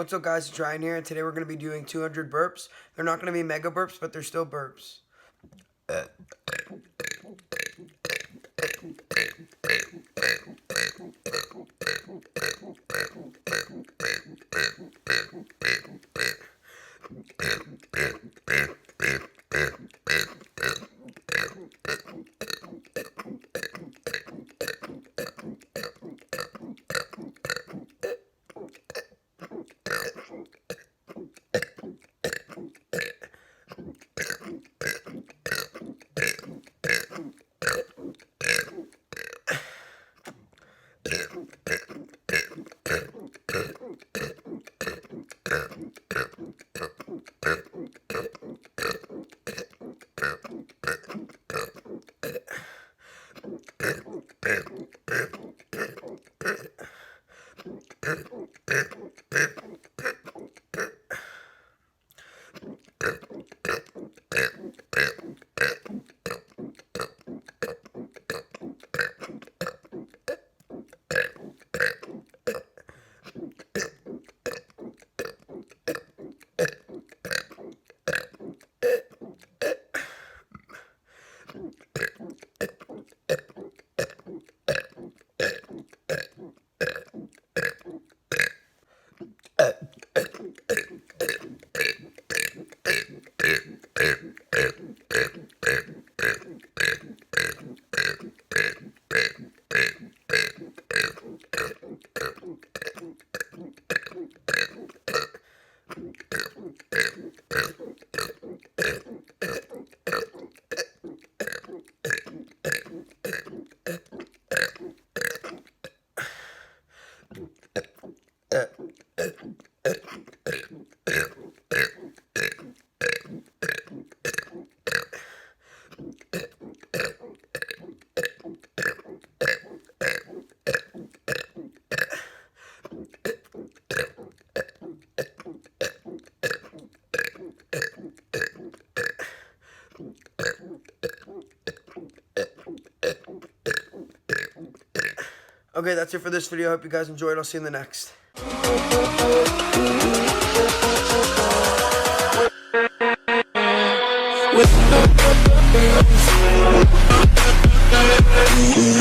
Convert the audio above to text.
What's up, guys? It's Ryan here, and today we're going to be doing 200 burps. They're not going to be mega burps, but they're still burps. Okay, that's it for this video. I hope you guys enjoyed. I'll see you in the next. With